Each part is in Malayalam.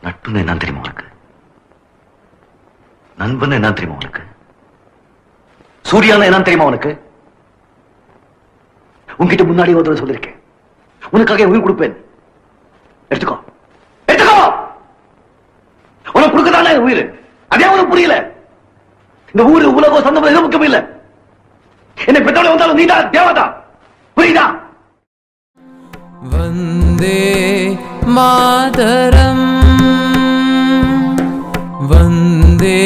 நட்புன்னு என்ன தெரியுமா உனக்கு? நண்பன் என்ன தெரியுமா உனக்கு? சூர்யான்னு என்ன தெரியுமா உனக்கு? உன்கிட்ட முன்னாடி ஒரு சொல்லிருக்கேன், உனக்காக உயிர் கொடுப்பேன். எடுத்துக்கோ எடுத்துக்கோ. உனக்கு கொடுக்கதானே உயிர், அதே உனக்கு புரியல. இந்த ஊரு உலகம் சொந்தம் எதுவும் முக்கியம் இல்ல. என்னை பெற்றோட வந்தாலும் நீதான் தேவதா, புரியுதா? வந்தே மாதரம் வந்தே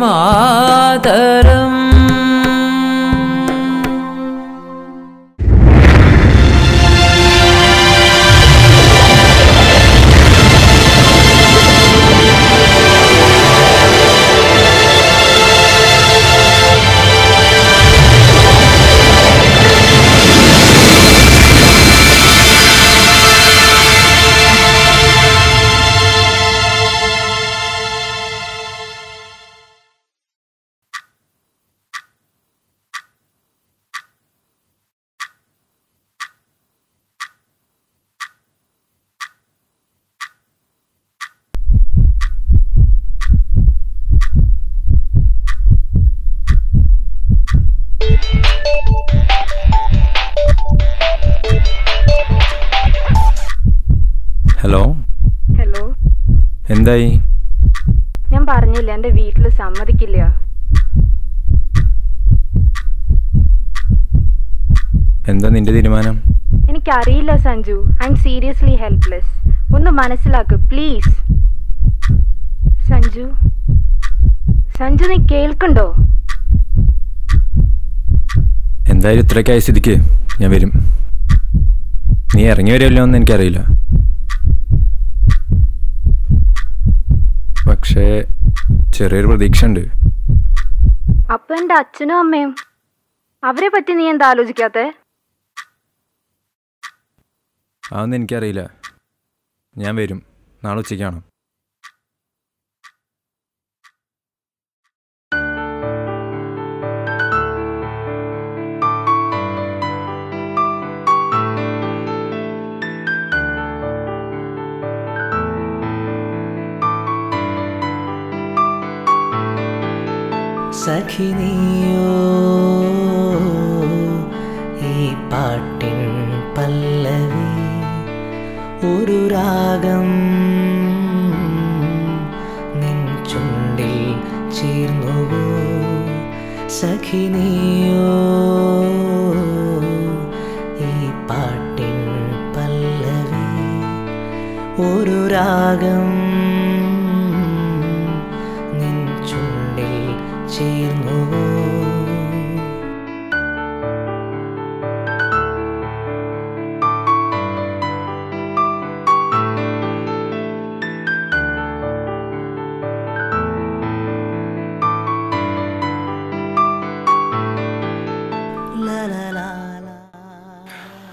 மாதரம். ഹലോ ഹലോ, എന്തായി? ഞാൻ പറഞ്ഞില്ല എന്റെ വീട്ടിൽ സമ്മതിക്കില്ല. എന്താ നിന്റെ തീരുമാനം? എനിക്കറിയില്ല Sanju, I M seriously helpless. ഒന്ന് മനസ്സിലാക്ക് പ്ലീസ്. സഞ്ജു സഞ്ജു നീ കേൾക്കണ്ടോ? എന്തായാലും ഇത്രയൊക്കെ ആയ സ്ഥിതിക്ക് ഞാൻ വരും. നീ ഇറങ്ങി വരുമല്ലോ എന്ന് എനിക്കറിയില്ല, പക്ഷേ ചെറിയൊരു പ്രതീക്ഷ ഉണ്ട്. അപ്പൊ എന്റെ അച്ഛനും അമ്മയും, അവരെ പറ്റി നീ എന്താ ആലോചിക്കാത്തെ? അതൊന്നും എനിക്കറിയില്ല. ഞാൻ വരും, നാളെ ഉച്ചയ്ക്കാണ്. സഖി നീയോ ഈ പാട്ടിൻ പല്ലവി, ഒരു രാഗം നിൻ ചുണ്ടിൽ ചേർന്നുവോ? സഖി നീയോ ഈ പാട്ടിൻ പല്ലവി, ഒരു രാഗം നിൻ ചുണ്ടിൽ ചേർന്നുവോ?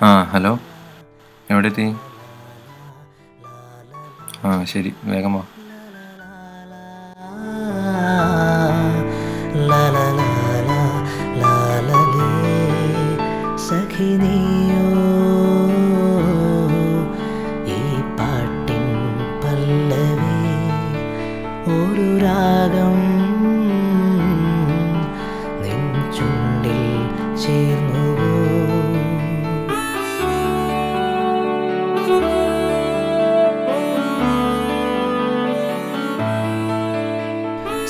ആ ഹലോ, എവിടെ എത്തി? ആ ശരി, വേഗം വാ. സഖി നീയോ ഈ പാട്ടിൻ പല്ലവി, ഒരു രാഗം നിൻ ചുണ്ടിൽ ചേർന്നുവോ?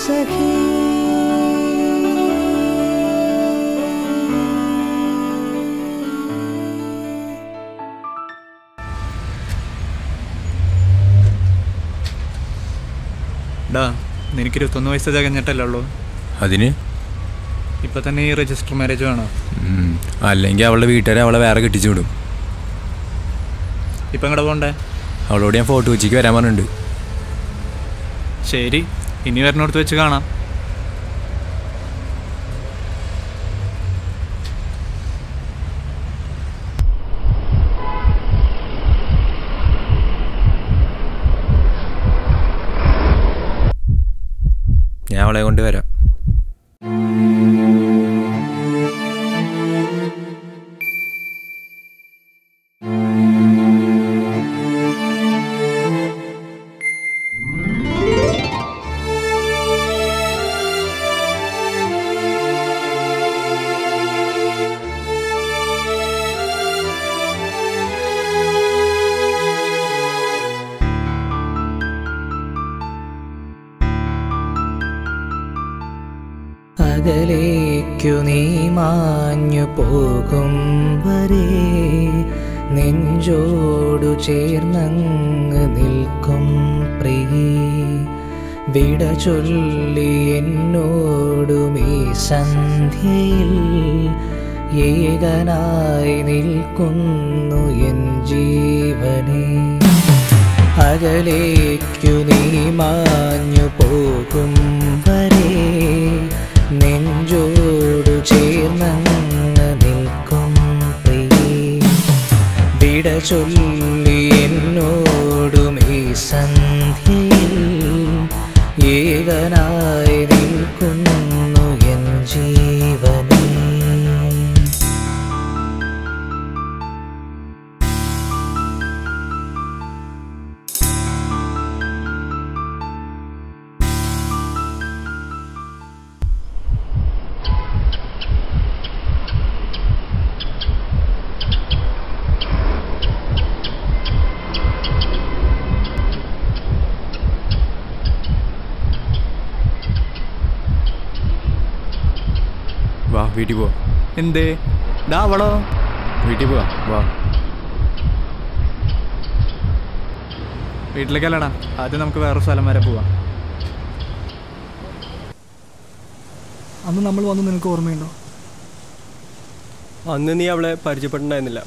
സഖി ഡാ, നിനക്ക് 21 വയസ്സ് തികഞ്ഞിട്ടല്ലേ ഉള്ളൂ? അതിന് ഇപ്പൊ തന്നെ ഈ രജിസ്റ്റർ മാരേജ് വേണോ? അല്ലെങ്കിൽ അവളുടെ വീട്ടുകാരെ അവളെ വേറെ കെട്ടിച്ചു വിടും. ഇപ്പം എങ്ങടെ പോണ്ടേ? അവളോട് ഞാൻ ഫോട്ടോ ഉച്ചയ്ക്ക് വരാൻ പറഞ്ഞിട്ടുണ്ട്. ശരി, ഇനി വരണോടത്ത് വെച്ച് കാണാം. ഞാൻ അവളെ കൊണ്ട് വരാം. അകലേക്കു നീ മാഞ്ഞു പോകും വരെ നെഞ്ചോടു ചേർന്നങ്ങ് നിൽക്കും പ്രിയേ. വിട ചൊല്ലി എന്നോടും ഈ സന്ധ്യയിൽ ഏകനായി നിൽക്കുന്നു എൻ ജീവനേ. അകലേക്കു നീ മാഞ്ഞു പോകും വരെ നെഞ്ചോടു ചേർന്നങ്ങ് നിൽക്കും പ്രിയേ. വിട ചൊല്ലി എന്നോടും ഈ സന്ധ്യയിൽ ഏകനായി നിൽക്കുന്നു എൻ ജീവനേ. വാ വീട്ടിൽ പോവാ. എന്തേ ഡാ അവളോ? വീട്ടിൽ പോവാ. വാ. വീട്ടിലേക്കല്ലടാ, ആദ്യം നമുക്ക് വേറൊരു സ്ഥലം വരെ പോവാം. അന്ന് നമ്മൾ വന്ന് നിനക്ക് ഓർമ്മയുണ്ടോ? അന്ന് നീ അവളെ പരിചയപ്പെട്ടിട്ടുണ്ടായിരുന്നില്ല.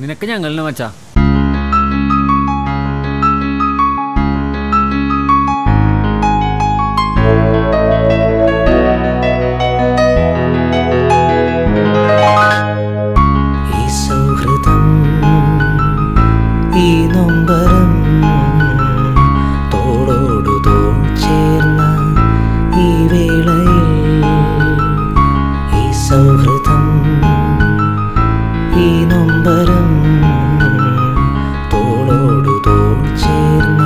നിനക്ക് ഞങ്ങളിനെ മച്ചാ. ഈ സൗഹൃദം ഈ നൊമ്പരം തോളോടു തോൾ ചേർന്ന ഈ വേളയിൽ ഈ സൗഹൃദം ഈ നൊമ്പരം തോളോടു തോൾ ചേർന്ന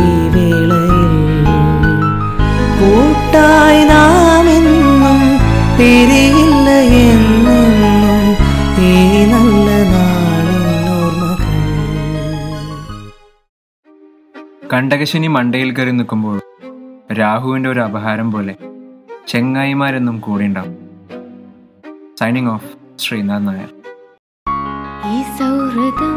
ഈ വേളയിൽ കൂട്ടായി നാം എന്നും പിരിയില്ല എന്നെന്നും ഈ നല്ല നാളിനോർമ്മകൾ. കണ്ടകശനി മണ്ടയിൽ കയറി നിൽക്കുമ്പോൾ രാഹുവിൻ്റെ ഒരു അപഹാരം പോലെ ചെങ്ങായിമാരെന്നും കൂടെ ഉണ്ടാവും. Signing off, Sreenath Nair. ഈ സൗഹൃദം